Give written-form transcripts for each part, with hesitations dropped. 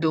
2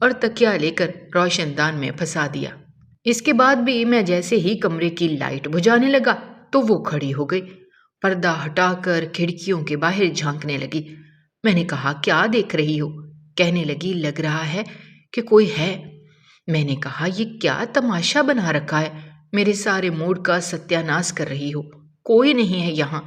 اور تکیا لے کر روشن دان میں پھنسا دیا۔ اس کے بعد بھی میں جیسے ہی کمرے کی لائٹ بجھانے لگا تو وہ کھڑی ہو گئی، پردہ ہٹا کر کھڑکیوں کے باہر جھانکنے لگی۔ میں نے کہا کیا دیکھ رہی ہو؟ کہنے لگی لگ رہا ہے کہ کوئی ہے۔ میں نے کہا یہ کیا تماشا بنا رکھا ہے، میرے سارے موڈ کا ستیہ ناش کر رہی ہو، کوئی نہیں ہے یہاں۔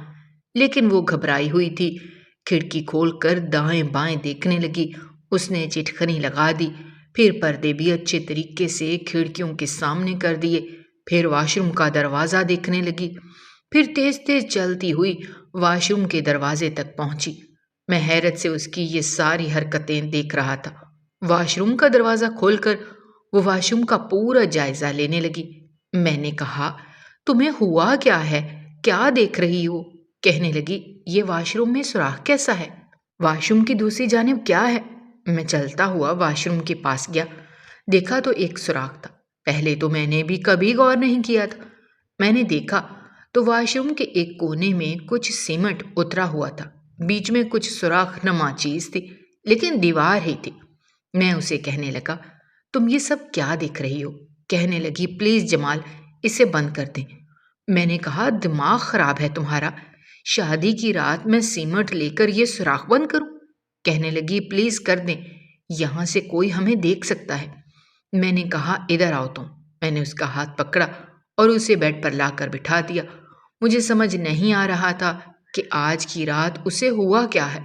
لیکن وہ گھبرائی ہوئی تھی، کھڑکی کھول کر دائیں بائیں دیکھنے لگی۔ اس نے چٹکنی لگا دی، پھر پردے بھی اچھے طریقے سے کھڑکیوں کے سامنے کر دیے، پھر واش روم کا دروازہ دیکھنے لگی، پھر تیز تیز چلتی ہوئی واش روم کے دروازے تک پہنچی۔ میں حیرت سے اس کی یہ ساری حرکتیں دیکھ رہا تھا۔ واش روم کا دروازہ کھول کر وہ واش روم کا پورا جائزہ لینے لگی۔ میں نے کہا تمہیں ہوا کیا ہے، کیا دیکھ رہی ہو؟ کہنے لگی یہ واش روم میں سوراخ کیسا ہے؟ واش روم کی دوسری جانب کیا ہے؟ میں چلتا ہوا واش روم کے پاس گیا، دیکھا تو ایک سوراخ تھا۔ پہلے تو میں نے بھی کبھی غور نہیں کیا تھا۔ میں نے دیکھا تو واش روم کے ایک کونے میں کچھ سیمنٹ اترا ہوا تھا، بیچ میں کچھ سوراخ نما چیز تھی، لیکن دیوار ہی تھی۔ میں اسے کہنے لگا تم یہ سب کیا دیکھ رہی ہو؟ کہنے لگی پلیز جمال اسے بند کر دیں۔ میں نے کہا دماغ خراب ہے تمہارا، شادی کی رات میں سیمنٹ لے کر یہ سوراخ بند کروں؟ کہنے لگی پلیز کر دیں، یہاں سے کوئی ہمیں دیکھ سکتا ہے۔ میں نے کہا ادھر آؤ تم۔ میں نے اس کا ہاتھ پکڑا اور اسے بیڈ پر لا کر بٹھا دیا۔ مجھے سمجھ نہیں آ رہا تھا کہ آج کی رات اسے ہوا کیا ہے۔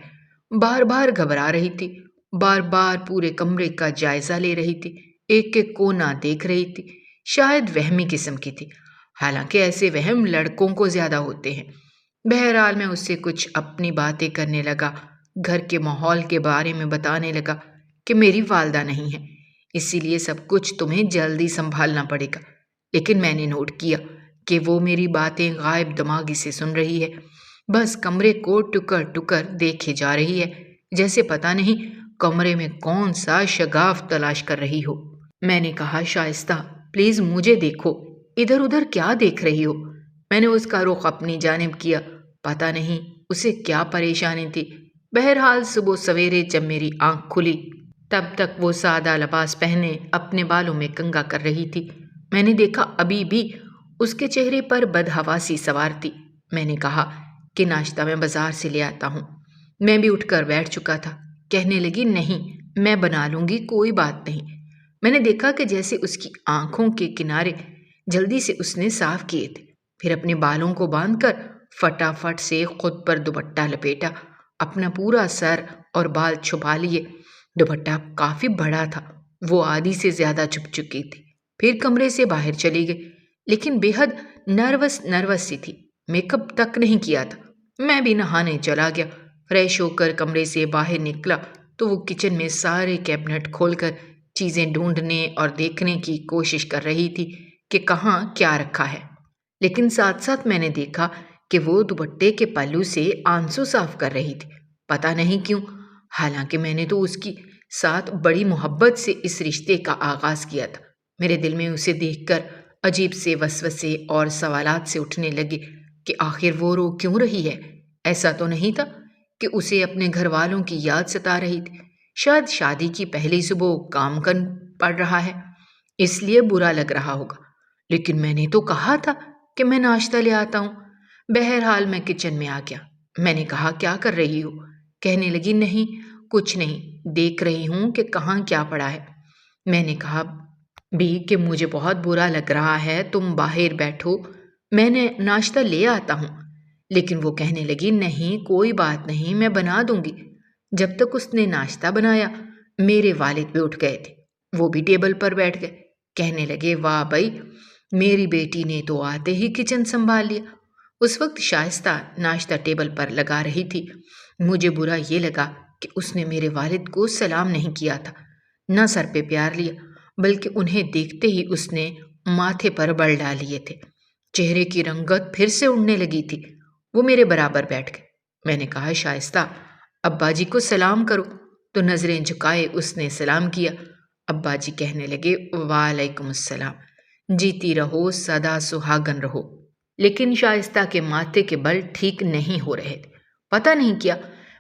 بار بار گھبرا رہی تھی، بار بار پورے کمرے کا جائزہ لے رہی تھی، ایک ایک کونا دیکھ رہی تھی۔ شاید وہمی قسم کی تھی، حالانکہ ایسے وہم لڑکوں کو زیادہ ہوتے ہیں۔ بہرحال میں اس سے کچھ اپنی باتیں کرنے لگا، گھر کے ماحول کے بارے میں بتانے لگا کہ میری والدہ نہیں ہے، اسی لیے سب کچھ تمہیں جلدی سنبھالنا پڑے گا۔ لیکن میں نے نوٹ کیا کہ وہ میری باتیں غائب دماغی سے سن رہی ہے، بس کمرے کو ٹکر ٹکر دیکھے جا رہی ہے، جیسے پتہ نہیں کمرے میں کون سا شگاف تلاش کر رہی ہو۔ میں نے کہا شائستہ پلیز مجھے دیکھو، ادھر ادھر کیا دیکھ رہی ہو؟ میں نے اس کا رخ اپنی جانب کیا، پتہ نہیں اسے کیا پریشانی تھی۔ بہرحال صبح سویرے جب میری آنکھ کھلی تب تک وہ سادہ لباس پہنے اپنے بالوں میں کنگھا کر رہی تھی۔ میں نے دیکھا ابھی بھی اس کے چہرے پر بدحواسی سوار تھی۔ میں نے کہا کہ ناشتہ میں بازار سے لے آتا ہوں۔ میں بھی اٹھ کر بیٹھ چکا تھا۔ کہنے لگی نہیں میں بنا لوں گی، کوئی بات نہیں۔ میں نے دیکھا کہ جیسے اس کی آنکھوں کے کنارے جلدی سے اس نے صاف کیے تھے، پھر اپنے بالوں کو باندھ کر فٹافٹ سے خود پر دوپٹہ لپیٹا، اپنا پورا سر اور بال چھپا لیے۔ دوپٹہ کافی بڑا تھا، وہ آدھی سے زیادہ چھپ چکی تھی۔ پھر کمرے سے باہر چلی گئی، لیکن بے حد نروس سی تھی، میک اپ تک نہیں کیا تھا۔ میں بھی نہانے چلا گیا۔ فریش ہو کر کمرے سے باہر نکلا تو وہ کچن میں سارے کیبنٹ کھول کر چیزیں ڈھونڈنے اور دیکھنے کی کوشش کر رہی تھی کہ کہاں کیا رکھا ہے، لیکن ساتھ ساتھ میں نے دیکھا کہ وہ دوپٹے کے پلو سے آنسو صاف کر رہی تھی، پتہ نہیں کیوں، حالانکہ میں نے تو اس کی ساتھ بڑی محبت سے اس رشتے کا آغاز کیا تھا۔ میرے دل میں اسے دیکھ کر عجیب سے وسوسے اور سوالات سے اٹھنے لگے کہ آخر وہ رو کیوں رہی ہے؟ ایسا تو نہیں تھا کہ اسے اپنے گھر والوں کی یاد ستا رہی تھی، شاید شادی کی پہلی صبح کام کر پڑ رہا ہے، اس لیے برا لگ رہا ہوگا۔ لیکن میں نے تو کہا تھا کہ میں ناشتہ لے آتا ہوں۔ بہرحال میں کچن میں آ گیا۔ میں نے کہا کیا کر رہی ہو؟ کہنے لگی نہیں کچھ نہیں، دیکھ رہی ہوں کہ کہاں کیا پڑا ہے۔ میں نے کہا بھی کہ مجھے بہت برا لگ رہا ہے، تم باہر بیٹھو، میں نے ناشتہ لے آتا ہوں۔ لیکن وہ کہنے لگی نہیں کوئی بات نہیں، میں بنا دوں گی۔ جب تک اس نے ناشتہ بنایا میرے والد بھی اٹھ گئے تھے، وہ بھی ٹیبل پر بیٹھ گئے۔ کہنے لگے واہ بھائی، میری بیٹی نے تو آتے ہی کچن سنبھال لیا۔ اس وقت شائستہ ناشتہ ٹیبل پر لگا رہی تھی۔ مجھے برا یہ لگا کہ اس نے میرے والد کو سلام نہیں کیا تھا، نہ سر پہ پیار لیا، بلکہ انہیں دیکھتے ہی اس نے ماتھے پر بل ڈال لیے تھے۔ چہرے کی رنگت پھر سے اڑنے لگی تھی۔ وہ میرے برابر بیٹھ گئے۔ میں نے کہا شائستہ ابا جی کو سلام کرو، تو نظریں جھکائے اس نے سلام کیا۔ ابا جی کہنے لگے وعلیکم السلام، جیتی رہو سدا سہاگن رہو۔ لیکن شائستہ کے ماتھے کے بل ٹھیک نہیں ہو رہے تھے، پتہ نہیں کیا۔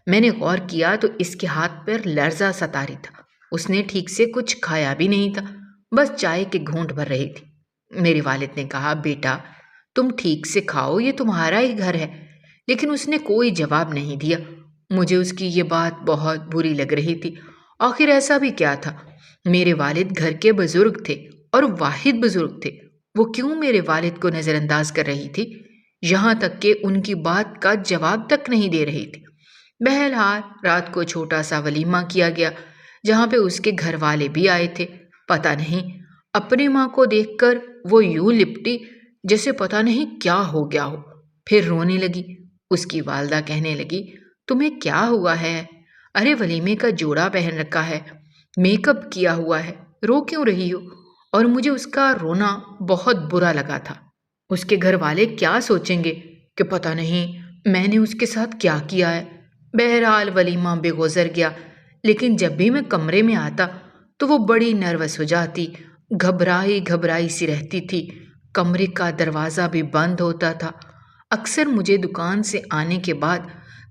میں نے غور کیا تو اس کے ہاتھ پر لرزہ سا طاری تھا، اس نے ٹھیک سے کچھ کھایا بھی نہیں تھا، بس چائے کے گھونٹ بھر رہی تھی۔ میرے والد نے کہا، بیٹا تم ٹھیک سے کھاؤ، یہ تمہارا ہی گھر ہے۔ لیکن اس نے کوئی جواب نہیں دیا۔ مجھے اس کی یہ بات بہت بری لگ رہی تھی۔ آخر ایسا بھی کیا تھا؟ میرے والد گھر کے بزرگ تھے اور واحد بزرگ تھے، وہ کیوں میرے والد کو نظر انداز کر رہی تھی؟ یہاں تک کہ ان کی بات کا جواب تک نہیں دے رہی تھی۔ بہرحال رات کو چھوٹا سا ولیمہ کیا گیا، جہاں پہ اس کے گھر والے بھی آئے تھے۔ پتہ نہیں اپنی ماں کو دیکھ کر وہ یوں لپٹی جیسے پتہ نہیں کیا ہو گیا ہو، پھر رونے لگی۔ اس کی والدہ کہنے لگی، تمہیں کیا ہوا ہے؟ ارے ولیمے کا جوڑا پہن رکھا ہے، میک اپ کیا ہوا ہے، رو کیوں رہی ہو؟ اور مجھے اس کا رونا بہت برا لگا تھا۔ اس کے گھر والے کیا سوچیں گے کہ پتہ نہیں میں نے اس کے ساتھ کیا کیا ہے۔ بہرحال ولیمہ بے گزر گیا، لیکن جب بھی میں کمرے میں آتا تو وہ بڑی نروس ہو جاتی، گھبرائی گھبرائی سی رہتی تھی۔ کمرے کا دروازہ بھی بند ہوتا تھا۔ اکثر مجھے دکان سے آنے کے بعد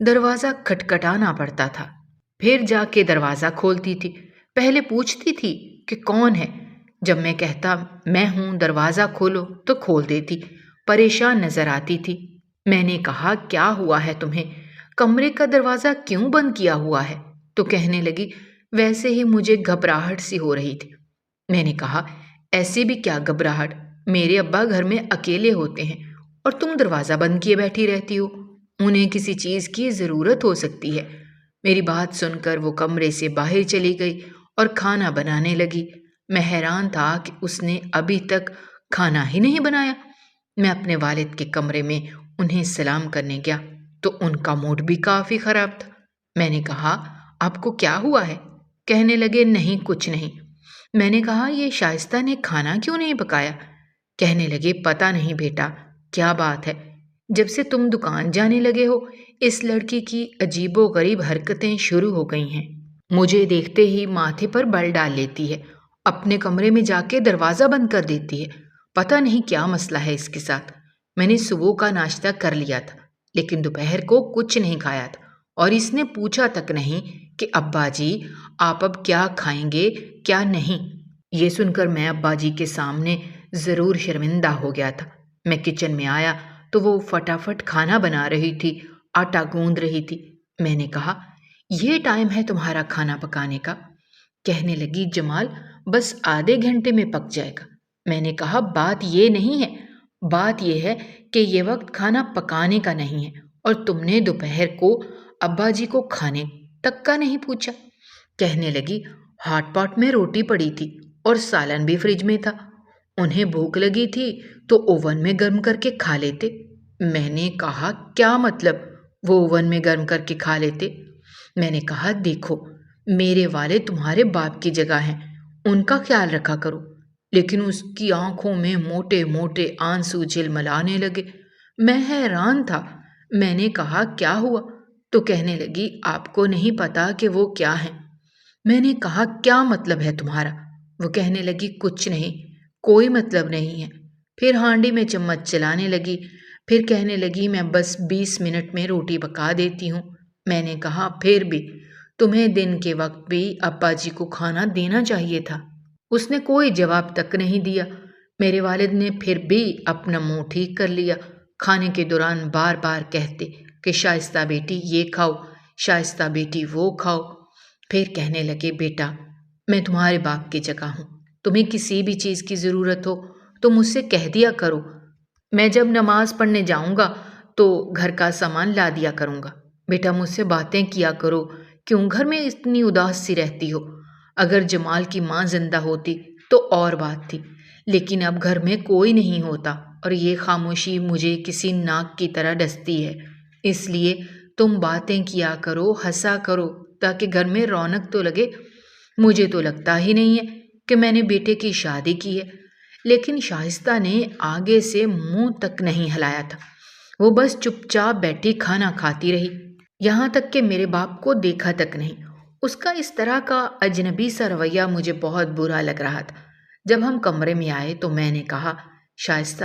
دروازہ کھٹکھٹانا پڑتا تھا، پھر جا کے دروازہ کھولتی تھی۔ پہلے پوچھتی تھی کہ کون ہے؟ جب میں کہتا میں ہوں، دروازہ کھولو، تو کھول دیتی۔ پریشان نظر آتی تھی۔ میں نے کہا، کیا ہوا ہے تمہیں؟ کمرے کا دروازہ کیوں بند کیا ہوا ہے؟ تو کہنے لگی، ویسے ہی مجھے گھبراہٹ سی ہو رہی تھی۔ میں نے کہا، ایسے بھی کیا گھبراہٹ؟ میرے ابا گھر میں اکیلے ہوتے ہیں اور تم دروازہ بند کیے بیٹھی رہتی ہو، انہیں کسی چیز کی ضرورت ہو سکتی ہے۔ میری بات سن کر وہ کمرے سے باہر چلی گئی اور کھانا بنانے لگی۔ میں حیران تھا کہ اس نے ابھی تک کھانا ہی نہیں بنایا۔ میں اپنے والد کے کمرے میں انہیں سلام کرنے گیا تو ان کا موڈ بھی کافی خراب تھا۔ میں نے کہا، آپ کو کیا ہوا ہے؟ کہنے لگے، نہیں کچھ نہیں۔ میں نے کہا، یہ شائستہ نے کھانا کیوں نہیں پکایا؟ کہنے لگے، پتہ نہیں بیٹا، کیا بات ہے؟ جب سے تم دکان جانے لگے ہو، اس لڑکی کی عجیب و غریب حرکتیں شروع ہو گئی ہیں۔ مجھے دیکھتے ہی ماتھے پر بل ڈال لیتی ہے، اپنے کمرے میں جا کے دروازہ بند کر دیتی ہے۔ پتہ نہیں کیا مسئلہ ہے اس کے ساتھ۔ میں نے صبح کا ناشتہ کر لیا تھا، لیکن دوپہر کو کچھ نہیں کھایا تھا، اور اس نے پوچھا تک نہیں کہ ابا جی آپ اب کیا کھائیں گے کیا نہیں۔ یہ سن کر میں ابا جی کے سامنے ضرور شرمندہ ہو گیا تھا۔ میں کچن میں آیا تو وہ فٹافٹ کھانا بنا رہی تھی، آٹا گوندھ رہی تھی۔ میں نے کہا، یہ ٹائم ہے تمہارا کھانا پکانے کا؟ کہنے لگی، جمال بس آدھے گھنٹے میں پک جائے گا۔ میں نے کہا، بات یہ نہیں ہے، بات یہ ہے کہ یہ وقت کھانا پکانے کا نہیں ہے، اور تم نے دوپہر کو ابا جی کو کھانے تک کا نہیں پوچھا۔ کہنے لگی، ہاٹ پاٹ میں روٹی پڑی تھی اور سالن بھی فریج میں تھا، انہیں بھوک لگی تھی تو اوون میں گرم کر کے کھا لیتے۔ میں نے کہا، کیا مطلب وہ اوون میں گرم کر کے کھا لیتے؟ میں نے کہا، دیکھو میرے والد تمہارے باپ کی جگہ ہیں، ان کا خیال رکھا کرو۔ لیکن اس کی آنکھوں میں موٹے موٹے آنسو جھلملانے لگے۔ میں حیران تھا۔ میں نے کہا، کیا ہوا؟ تو کہنے لگی، آپ کو نہیں پتا کہ وہ کیا ہیں؟ میں نے کہا، کیا مطلب ہے تمہارا؟ وہ کہنے لگی، کچھ نہیں، کوئی مطلب نہیں ہے۔ پھر ہانڈی میں چمچ چلانے لگی، پھر کہنے لگی، میں بس 20 منٹ میں روٹی پکا دیتی ہوں۔ میں نے کہا، پھر بھی تمہیں دن کے وقت بھی ابا جی کو کھانا دینا چاہیے تھا۔ اس نے کوئی جواب تک نہیں دیا۔ میرے والد نے پھر بھی اپنا منہ ٹھیک کر لیا، کھانے کے دوران بار بار کہتے کہ شائستہ بیٹی یہ کھاؤ، شائستہ بیٹی وہ کھاؤ۔ پھر کہنے لگے، بیٹا میں تمہارے باپ کی جگہ ہوں، تمہیں کسی بھی چیز کی ضرورت ہو تو مجھ سے کہہ دیا کرو، میں جب نماز پڑھنے جاؤں گا تو گھر کا سامان لا دیا کروں گا۔ بیٹا مجھ سے باتیں کیا کرو، کیوں گھر میں اتنی اداس سی رہتی ہو؟ اگر جمال کی ماں زندہ ہوتی تو اور بات تھی، لیکن اب گھر میں کوئی نہیں ہوتا اور یہ خاموشی مجھے کسی ناک کی طرح ڈستی ہے۔ اس لیے تم باتیں کیا کرو، ہنسا کرو، تاکہ گھر میں رونق تو لگے۔ مجھے تو لگتا ہی نہیں ہے کہ میں نے بیٹے کی شادی کی ہے۔ لیکن شائستہ نے آگے سے منہ تک نہیں ہلایا تھا، وہ بس چپ چاپ بیٹھی کھانا کھاتی رہی، یہاں تک کہ میرے باپ کو دیکھا تک نہیں۔ اس کا اس طرح کا اجنبی سا رویہ مجھے بہت برا لگ رہا تھا۔ جب ہم کمرے میں آئے تو میں نے کہا، شائستہ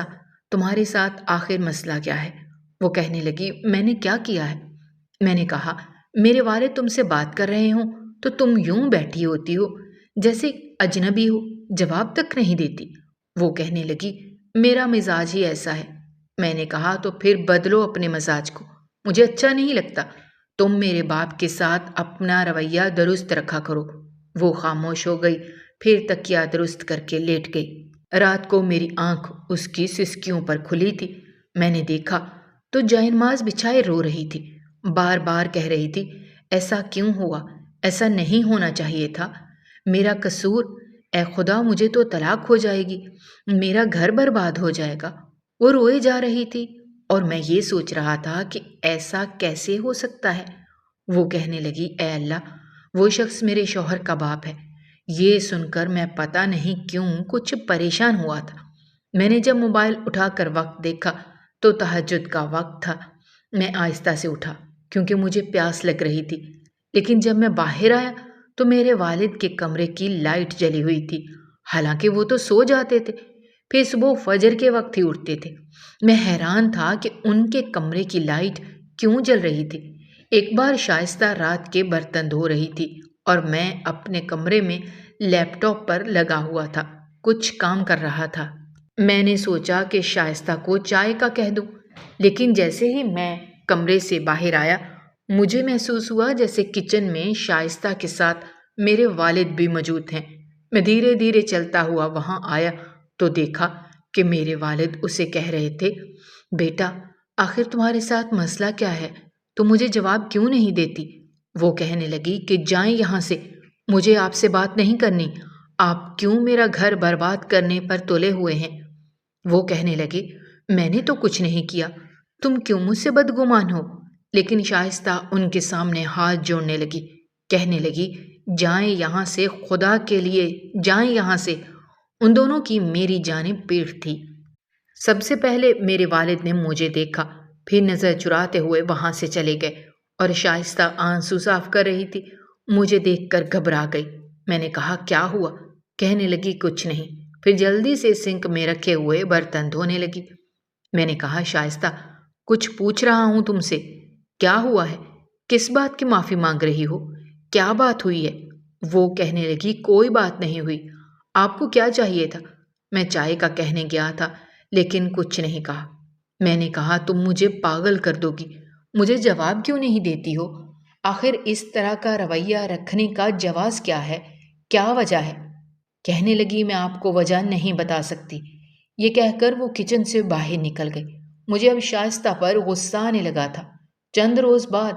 تمہارے ساتھ آخر مسئلہ کیا ہے؟ وہ کہنے لگی، میں نے کیا کیا ہے؟ میں نے کہا، میرے والد تم سے بات کر رہے ہوں تو تم یوں بیٹھی ہوتی ہو جیسے اجنبی ہو، جواب تک نہیں دیتی۔ وہ کہنے لگی میرا مزاج ہی ایسا ہے۔ میں نے کہا تو پھر بدلو اپنے مزاج کو، مجھے اچھا نہیں لگتا۔ تم میرے باپ کے ساتھ اپنا رویہ درست رکھا کرو۔ وہ خاموش ہو گئی، پھر تکیہ درست کر کے لیٹ گئی۔ رات کو میری آنکھ اس کی سسکیوں پر کھلی تھی۔ میں نے دیکھا تو جائے نماز بچھائے رو رہی تھی، بار بار کہہ رہی تھی ایسا کیوں ہوا، ایسا نہیں ہونا چاہیے تھا، میرا قصور، اے خدا مجھے تو طلاق ہو جائے گی، میرا گھر برباد ہو جائے گا۔ وہ روئے جا رہی تھی اور میں یہ سوچ رہا تھا کہ ایسا کیسے ہو سکتا ہے۔ وہ کہنے لگی اے اللہ، وہ شخص میرے شوہر کا باپ ہے۔ یہ سن کر میں پتہ نہیں کیوں کچھ پریشان ہوا تھا۔ میں نے جب موبائل اٹھا کر وقت دیکھا تو تہجد کا وقت تھا۔ میں آہستہ سے اٹھا کیونکہ مجھے پیاس لگ رہی تھی، لیکن جب میں باہر آیا تو میرے والد کے کمرے کی لائٹ جلی ہوئی تھی، حالانکہ وہ تو سو جاتے تھے، پھر صبح فجر کے وقت ہی اٹھتے تھے۔ میں حیران تھا کہ ان کے کمرے کی لائٹ کیوں جل رہی تھی۔ ایک بار شائستہ رات کے برتن دھو رہی تھی اور میں اپنے کمرے میں لیپ ٹاپ پر لگا ہوا تھا، کچھ کام کر رہا تھا۔ میں نے سوچا کہ شائستہ کو چائے کا کہہ دوں، لیکن جیسے ہی میں کمرے سے باہر آیا مجھے محسوس ہوا جیسے کچن میں شائستہ کے ساتھ میرے والد بھی موجود ہیں۔ میں دھیرے دھیرے چلتا ہوا وہاں آیا تو دیکھا کہ میرے والد اسے کہہ رہے تھے بیٹا آخر تمہارے ساتھ مسئلہ کیا ہے، تم مجھے جواب کیوں نہیں دیتی؟ وہ کہنے لگی کہ جائیں یہاں سے، مجھے آپ سے بات نہیں کرنی، آپ کیوں میرا گھر برباد کرنے پر تلے ہوئے ہیں؟ وہ کہنے لگے میں نے تو کچھ نہیں کیا، تم کیوں مجھ سے بدگمان ہو؟ لیکن شائستہ ان کے سامنے ہاتھ جوڑنے لگی، کہنے لگی جائیں یہاں سے، خدا کے لیے جائیں یہاں سے۔ ان دونوں کی میری جانب پیٹھ تھی۔ سب سے پہلے میرے والد نے مجھے دیکھا، پھر نظر چراتے ہوئے وہاں سے چلے گئے اور شائستہ آنسو صاف کر رہی تھی۔ مجھے دیکھ کر گھبرا گئی۔ میں نے کہا کیا ہوا؟ کہنے لگی کچھ نہیں، پھر جلدی سے سنک میں رکھے ہوئے برتن دھونے لگی۔ میں نے کہا شائستہ کچھ پوچھ رہا ہوں تم سے، کیا ہوا ہے؟ کس بات کی معافی مانگ رہی ہو؟ کیا بات ہوئی ہے؟ وہ کہنے لگی کوئی بات نہیں ہوئی، آپ کو کیا چاہیے تھا؟ میں چائے کا کہنے گیا تھا لیکن کچھ نہیں کہا۔ میں نے کہا تم مجھے پاگل کر دو گی، مجھے جواب کیوں نہیں دیتی ہو؟ آخر اس طرح کا رویہ رکھنے کا جواز کیا ہے؟ کیا وجہ ہے؟ کہنے لگی میں آپ کو وجہ نہیں بتا سکتی۔ یہ کہہ کر وہ کچن سے باہر نکل گئی۔ مجھے اب شائستہ پر غصہ آنے لگا تھا۔ چند روز بعد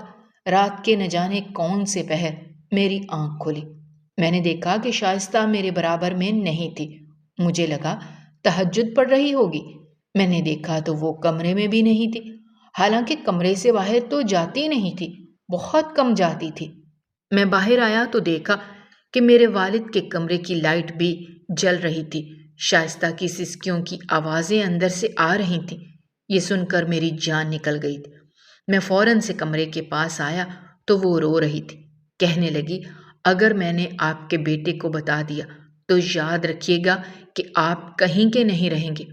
رات کے نہ جانے کون سے پہر میری آنکھ کھلی۔ میں نے دیکھا کہ شائستہ میرے برابر میں نہیں تھی۔ مجھے لگا تہجد پڑھ رہی ہوگی۔ میں نے دیکھا تو وہ کمرے میں بھی نہیں تھی، حالانکہ کمرے سے باہر تو جاتی نہیں تھی، بہت کم جاتی تھی۔ میں باہر آیا تو دیکھا کہ میرے والد کے کمرے کی لائٹ بھی جل رہی تھی۔ شائستہ کی سسکیوں کی آوازیں اندر سے آ رہی تھیں۔ یہ سن کر میری جان نکل گئی تھی۔ میں فوراً سے کمرے کے پاس آیا تو وہ رو رہی تھی، کہنے لگی اگر میں نے آپ کے بیٹے کو بتا دیا تو یاد رکھیے گا کہ آپ کہیں کے نہیں رہیں گے۔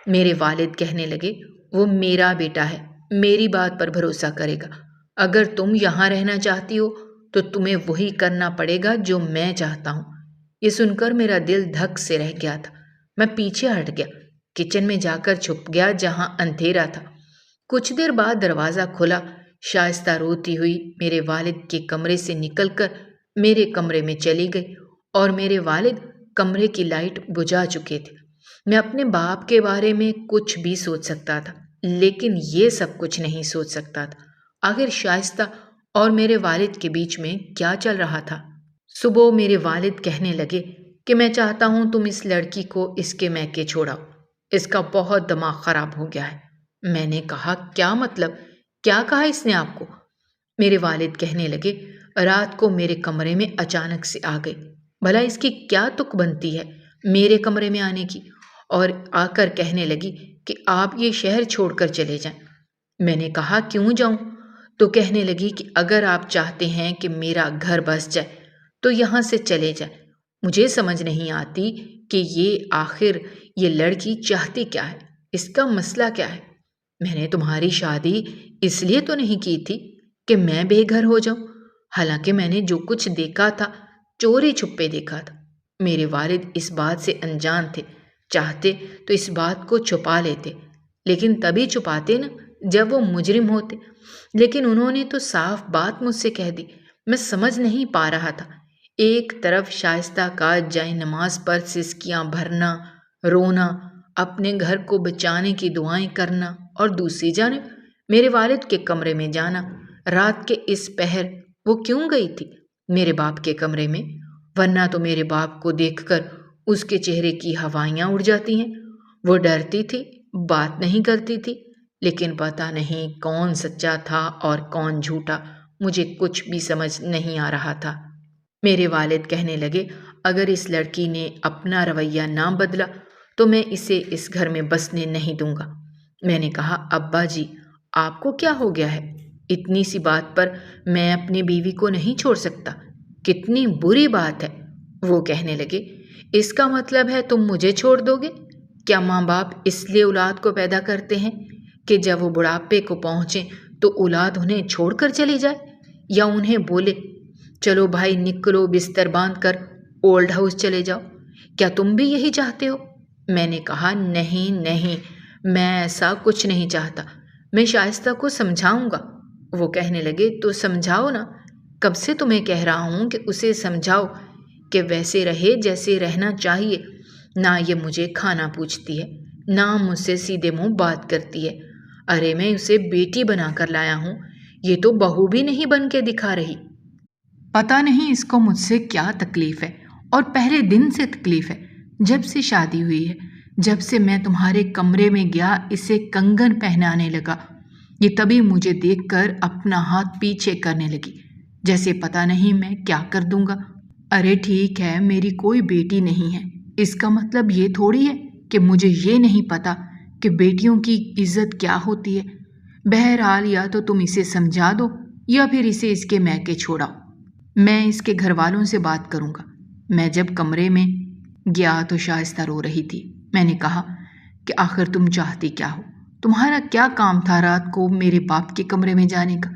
میرے والد کہنے لگے وہ میرا بیٹا ہے، میری بات پر بھروسہ کرے گا، اگر تم یہاں رہنا چاہتی ہو تو تمہیں وہی کرنا پڑے گا جو میں چاہتا ہوں۔ یہ سن کر میرا دل دھک سے رہ گیا تھا۔ میں پیچھے ہٹ گیا، کچن میں جا کر چھپ گیا جہاں اندھیرا تھا۔ کچھ دیر بعد دروازہ کھلا، شائستہ روتی ہوئی میرے والد کے کمرے سے نکل کر میرے کمرے میں چلی گئی اور میرے والد کمرے کی لائٹ بجھا چکے تھے۔ میں اپنے باپ کے بارے میں کچھ بھی سوچ سکتا تھا لیکن یہ سب کچھ نہیں سوچ سکتا تھا۔ آخر شائستہ اور میرے والد کے بیچ میں کیا چل رہا تھا؟ صبح میرے والد کہنے لگے کہ میں چاہتا ہوں تم اس لڑکی کو اس کے میکے چھوڑاؤ، اس کا بہت دماغ خراب ہو گیا ہے۔ میں نے کہا کیا مطلب؟ کیا کہا اس نے آپ کو؟ میرے والد کہنے لگے رات کو میرے کمرے میں اچانک سے آ گئی، بھلا اس کی کیا تک بنتی ہے میرے کمرے میں آنے کی، اور آ کر کہنے لگی کہ آپ یہ شہر چھوڑ کر چلے جائیں۔ میں نے کہا کیوں جاؤں؟ تو کہنے لگی کہ اگر آپ چاہتے ہیں کہ میرا گھر بس جائے تو یہاں سے چلے جائیں۔ مجھے سمجھ نہیں آتی کہ آخر یہ لڑکی چاہتی کیا ہے، اس کا مسئلہ کیا ہے؟ میں نے تمہاری شادی اس لیے تو نہیں کی تھی کہ میں بے گھر ہو جاؤں، حالانکہ میں نے جو کچھ دیکھا تھا چوری چھپے دیکھا تھا۔ میرے والد اس بات سے انجان تھے، چاہتے تو اس بات کو چھپا لیتے، لیکن تبھی چھپاتے نا جب وہ مجرم ہوتے۔ لیکن انہوں نے تو صاف بات مجھ سے کہہ دی۔ میں سمجھ نہیں پا رہا تھا۔ ایک طرف شائستہ کا جائے نماز پر سسکیاں بھرنا، رونا، اپنے گھر کو بچانے کی دعائیں کرنا، اور دوسری جانب میرے والد کے کمرے میں جانا۔ رات کے اس پہر وہ کیوں گئی تھی میرے باپ کے کمرے میں؟ ورنہ تو میرے باپ کو دیکھ کر اس کے چہرے کی ہوائیاں اڑ جاتی ہیں۔ وہ ڈرتی تھی، بات نہیں کرتی تھی، لیکن پتہ نہیں کون سچا تھا اور کون جھوٹا، مجھے کچھ بھی سمجھ نہیں آ رہا تھا۔ میرے والد کہنے لگے، اگر اس لڑکی نے اپنا رویہ نہ بدلا تو میں اسے اس گھر میں بسنے نہیں دوں گا۔ میں نے کہا، ابا جی آپ کو کیا ہو گیا ہے؟ اتنی سی بات پر میں اپنی بیوی کو نہیں چھوڑ سکتا، کتنی بری بات ہے۔ وہ کہنے لگے، اس کا مطلب ہے تم مجھے چھوڑ دو گے؟ کیا ماں باپ اس لیے اولاد کو پیدا کرتے ہیں کہ جب وہ بڑھاپے کو پہنچیں تو اولاد انہیں چھوڑ کر چلی جائے، یا انہیں بولے چلو بھائی نکلو بستر باندھ کر اولڈ ہاؤس چلے جاؤ؟ کیا تم بھی یہی چاہتے ہو؟ میں نے کہا، نہیں نہیں، میں ایسا کچھ نہیں چاہتا، میں شائستہ کو سمجھاؤں گا۔ وہ کہنے لگے، تو سمجھاؤ نا، کب سے تمہیں کہہ رہا ہوں کہ اسے سمجھاؤ کہ ویسے رہے جیسے رہنا چاہیے۔ نہ یہ مجھے کھانا پوچھتی ہے، نہ مجھ سے سیدھے منہ بات کرتی ہے۔ ارے میں اسے بیٹی بنا کر لایا ہوں، یہ تو بہو بھی نہیں بن کے دکھا رہی۔ پتہ نہیں اس کو مجھ سے کیا تکلیف ہے، اور پہلے دن سے تکلیف ہے، جب سے شادی ہوئی ہے، جب سے میں تمہارے کمرے میں گیا اسے کنگن پہنانے لگا، یہ تبھی مجھے دیکھ کر اپنا ہاتھ پیچھے کرنے لگی، جیسے پتہ نہیں میں کیا کر دوں گا۔ ارے ٹھیک ہے، میری کوئی بیٹی نہیں ہے، اس کا مطلب یہ تھوڑی ہے کہ مجھے یہ نہیں پتا کہ بیٹیوں کی عزت کیا ہوتی ہے۔ بہرحال یا تو تم اسے سمجھا دو یا پھر اسے اس کے میکے چھوڑاؤ، میں اس کے گھر والوں سے بات کروں گا۔ میں جب کمرے میں گیا تو شائستہ رو رہی تھی۔ میں نے کہا کہ آخر تم چاہتی کیا ہو؟ تمہارا کیا کام تھا رات کو میرے باپ کے کمرے میں جانے کا؟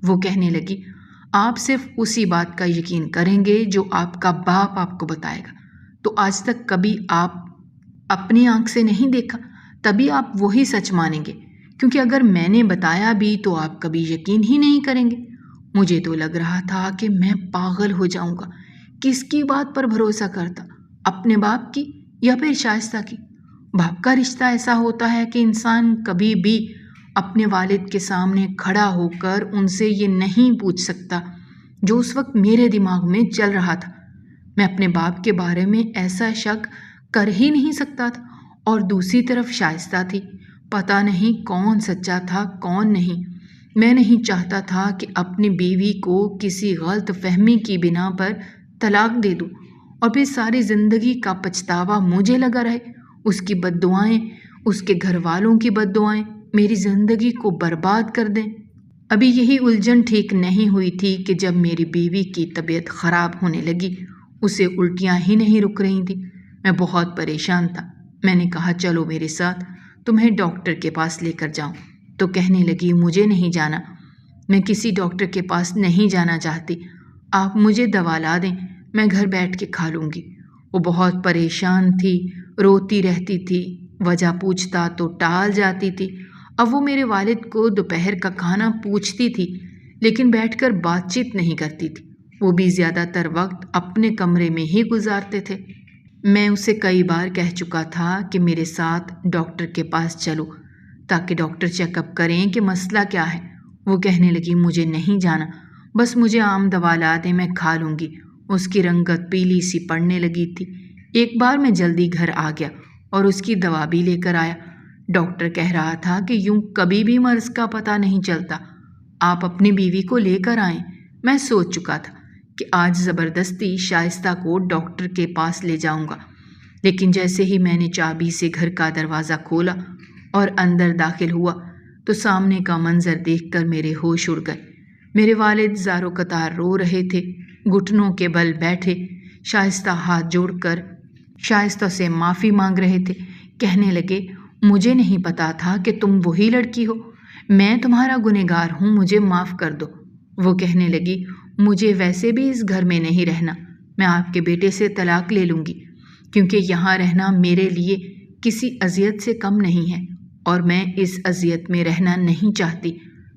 وہ کہنے لگی، آپ صرف اسی بات کا یقین کریں گے جو آپ کا باپ آپ کو بتائے گا، تو آج تک کبھی آپ اپنی آنکھ سے نہیں دیکھا، تبھی آپ وہی سچ مانیں گے، کیونکہ اگر میں نے بتایا بھی تو آپ کبھی یقین ہی نہیں کریں گے۔ مجھے تو لگ رہا تھا کہ میں پاگل ہو جاؤں گا، کس کی بات پر بھروسہ کرتا، اپنے باپ کی یا پھر شائستہ کی؟ باپ کا رشتہ ایسا ہوتا ہے کہ انسان کبھی بھی اپنے والد کے سامنے کھڑا ہو کر ان سے یہ نہیں پوچھ سکتا جو اس وقت میرے دماغ میں چل رہا تھا۔ میں اپنے باپ کے بارے میں ایسا شک کر ہی نہیں سکتا تھا، اور دوسری طرف شائستہ تھی، پتہ نہیں کون سچا تھا کون نہیں۔ میں نہیں چاہتا تھا کہ اپنی بیوی کو کسی غلط فہمی کی بنا پر طلاق دے دوں اور پھر ساری زندگی کا پچھتاوا مجھے لگا رہے۔ اس کی بد دعائیں، اس کے گھر والوں کی بد دعائیں میری زندگی کو برباد کر دیں۔ ابھی یہی الجھن ٹھیک نہیں ہوئی تھی کہ جب میری بیوی کی طبیعت خراب ہونے لگی، اسے الٹیاں ہی نہیں رک رہی تھیں۔ میں بہت پریشان تھا۔ میں نے کہا، چلو میرے ساتھ، تمہیں ڈاکٹر کے پاس لے کر جاؤں۔ تو کہنے لگی، مجھے نہیں جانا، میں کسی ڈاکٹر کے پاس نہیں جانا چاہتی، آپ مجھے دوا لا دیں، میں گھر بیٹھ کے کھا لوں گی۔ وہ بہت پریشان تھی، روتی رہتی تھی، وجہ پوچھتا تو ٹال جاتی تھی۔ اب وہ میرے والد کو دوپہر کا کھانا پوچھتی تھی، لیکن بیٹھ کر بات چیت نہیں کرتی تھی، وہ بھی زیادہ تر وقت اپنے کمرے میں ہی گزارتے تھے۔ میں اسے کئی بار کہہ چکا تھا کہ میرے ساتھ ڈاکٹر کے پاس چلو تاکہ ڈاکٹر چیک اپ کریں کہ مسئلہ کیا ہے۔ وہ کہنے لگی، مجھے نہیں جانا، بس مجھے عام دوا لا دیں، میں کھا لوں گی۔ اس کی رنگت پیلی سی پڑنے لگی تھی۔ ایک بار میں جلدی گھر آ گیا اور اس کی دوا بھی لے کر آیا۔ ڈاکٹر کہہ رہا تھا کہ یوں کبھی بھی مرض کا پتہ نہیں چلتا، آپ اپنی بیوی کو لے کر آئیں۔ میں سوچ چکا تھا کہ آج زبردستی شائستہ کو ڈاکٹر کے پاس لے جاؤں گا، لیکن جیسے ہی میں نے چابی سے گھر کا دروازہ کھولا اور اندر داخل ہوا تو سامنے کا منظر دیکھ کر میرے ہوش اڑ گئے۔ میرے والد زارو قطار رو رہے تھے، گھٹنوں کے بل بیٹھے، شائستہ ہاتھ جوڑ کر شائستہ سے معافی مانگ رہے تھے۔ کہنے لگے، مجھے نہیں پتا تھا کہ تم وہی لڑکی ہو، میں تمہارا گنہگار ہوں، مجھے معاف کر دو۔ وہ کہنے لگی، مجھے ویسے بھی اس گھر میں نہیں رہنا، میں آپ کے بیٹے سے طلاق لے لوں گی، کیونکہ یہاں رہنا میرے لیے کسی اذیت سے کم نہیں ہے، اور میں اس اذیت میں رہنا نہیں چاہتی۔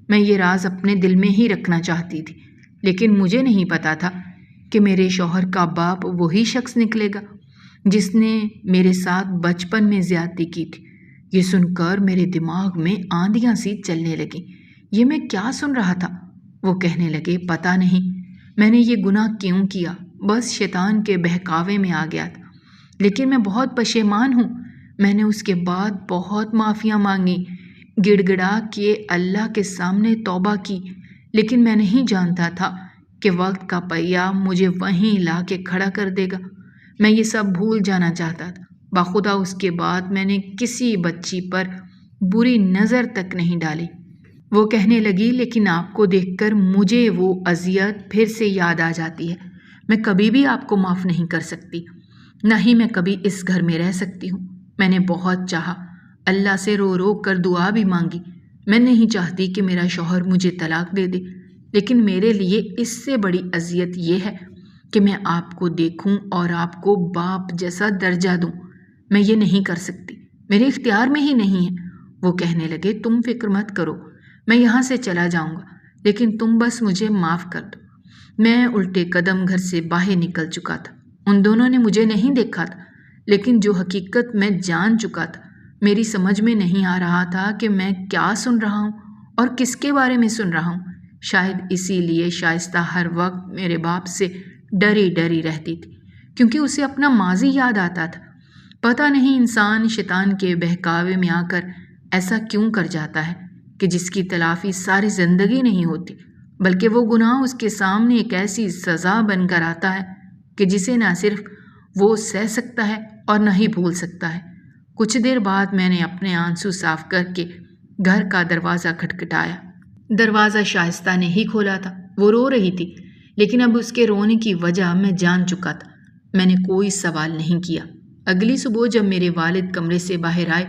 میں یہ راز اپنے دل میں ہی رکھنا چاہتی تھی، لیکن مجھے نہیں پتا تھا کہ میرے شوہر کا باپ وہی شخص نکلے گا جس نے میرے ساتھ بچپن میں زیادتی کی تھی۔ یہ سن کر میرے دماغ میں آندیاں سی چلنے لگیں۔ یہ میں کیا سن رہا تھا؟ وہ کہنے لگے، پتہ نہیں میں نے یہ گناہ کیوں کیا، بس شیطان کے بہکاوے میں آ گیا تھا، لیکن میں بہت پشیمان ہوں۔ میں نے اس کے بعد بہت معافیاں مانگی، گڑ گڑا کے اللہ کے سامنے توبہ کی، لیکن میں نہیں جانتا تھا کہ وقت کا پہیہ مجھے وہیں لا کے کھڑا کر دے گا۔ میں یہ سب بھول جانا چاہتا تھا۔ بخدا اس کے بعد میں نے کسی بچی پر بری نظر تک نہیں ڈالی۔ وہ کہنے لگی، لیکن آپ کو دیکھ کر مجھے وہ اذیت پھر سے یاد آ جاتی ہے۔ میں کبھی بھی آپ کو معاف نہیں کر سکتی، نہ ہی میں کبھی اس گھر میں رہ سکتی ہوں۔ میں نے بہت چاہا، اللہ سے رو رو کر دعا بھی مانگی۔ میں نہیں چاہتی کہ میرا شوہر مجھے طلاق دے دے، لیکن میرے لیے اس سے بڑی اذیت یہ ہے کہ میں آپ کو دیکھوں اور آپ کو باپ جیسا درجہ دوں۔ میں یہ نہیں کر سکتی، میرے اختیار میں ہی نہیں ہے۔ وہ کہنے لگے، تم فکر مت کرو، میں یہاں سے چلا جاؤں گا، لیکن تم بس مجھے معاف کر دو۔ میں الٹے قدم گھر سے باہر نکل چکا تھا۔ ان دونوں نے مجھے نہیں دیکھا تھا، لیکن جو حقیقت میں جان چکا تھا، میری سمجھ میں نہیں آ رہا تھا کہ میں کیا سن رہا ہوں اور کس کے بارے میں سن رہا ہوں۔ شاید اسی لیے شائستہ ہر وقت میرے باپ سے ڈری ڈری رہتی تھی، کیونکہ اسے اپنا ماضی یاد آتا تھا۔ پتہ نہیں انسان شیطان کے بہکاوے میں آ کر ایسا کیوں کر جاتا ہے کہ جس کی تلافی ساری زندگی نہیں ہوتی، بلکہ وہ گناہ اس کے سامنے ایک ایسی سزا بن کر آتا ہے کہ جسے نہ صرف وہ سہ سکتا ہے اور نہ ہی بھول سکتا ہے۔ کچھ دیر بعد میں نے اپنے آنسو صاف کر کے گھر کا دروازہ کھٹکھٹایا۔ دروازہ شائستہ نے ہی کھولا تھا۔ وہ رو رہی تھی، لیکن اب اس کے رونے کی وجہ میں جان چکا تھا۔ میں نے کوئی سوال نہیں کیا۔ اگلی صبح جب میرے والد کمرے سے باہر آئے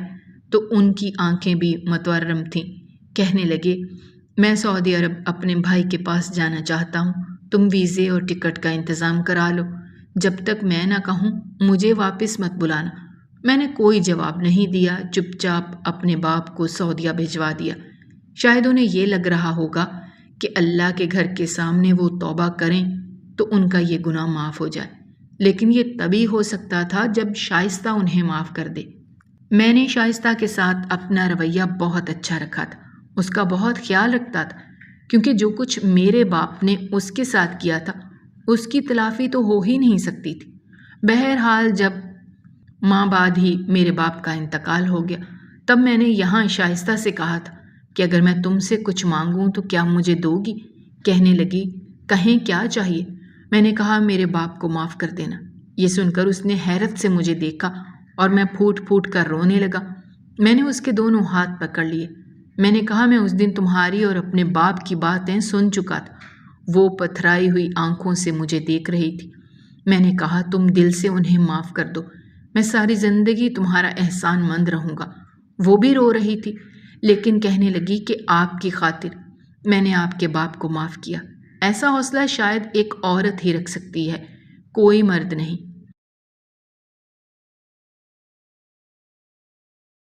تو ان کی آنکھیں بھی متورم تھیں۔ کہنے لگے، میں سعودی عرب اپنے بھائی کے پاس جانا چاہتا ہوں، تم ویزے اور ٹکٹ کا انتظام کرا لو۔ جب تک میں نہ کہوں مجھے واپس مت بلانا۔ میں نے کوئی جواب نہیں دیا، چپ چاپ اپنے باپ کو سعودیہ بھجوا دیا۔ شاید انہیں یہ لگ رہا ہوگا کہ اللہ کے گھر کے سامنے وہ توبہ کریں تو ان کا یہ گناہ معاف ہو جائے، لیکن یہ تبھی ہو سکتا تھا جب شائستہ انہیں معاف کر دے۔ میں نے شائستہ کے ساتھ اپنا رویہ بہت اچھا رکھا تھا، اس کا بہت خیال رکھتا تھا، کیونکہ جو کچھ میرے باپ نے اس کے ساتھ کیا تھا اس کی تلافی تو ہو ہی نہیں سکتی تھی۔ بہرحال جب ماہ بعد ہی میرے باپ کا انتقال ہو گیا، تب میں نے یہاں شائستہ سے کہا تھا کہ اگر میں تم سے کچھ مانگوں تو کیا مجھے دو گی؟ کہنے لگی، کہیں کیا چاہیے؟ میں نے کہا، میرے باپ کو معاف کر دینا۔ یہ سن کر اس نے حیرت سے مجھے دیکھا اور میں پھوٹ پھوٹ کر رونے لگا۔ میں نے اس کے دونوں ہاتھ پکڑ لیے۔ میں نے کہا، میں اس دن تمہاری اور اپنے باپ کی باتیں سن چکا تھا۔ وہ پتھرائی ہوئی آنکھوں سے مجھے دیکھ رہی تھی۔ میں نے کہا، تم دل سے انہیں معاف کر دو، میں ساری زندگی تمہارا احسان مند رہوں گا۔ وہ بھی رو رہی تھی، لیکن کہنے لگی کہ آپ کی خاطر میں نے آپ کے باپ کو معاف کیا۔ ایسا حوصلہ شاید ایک عورت ہی رکھ سکتی ہے، کوئی مرد نہیں۔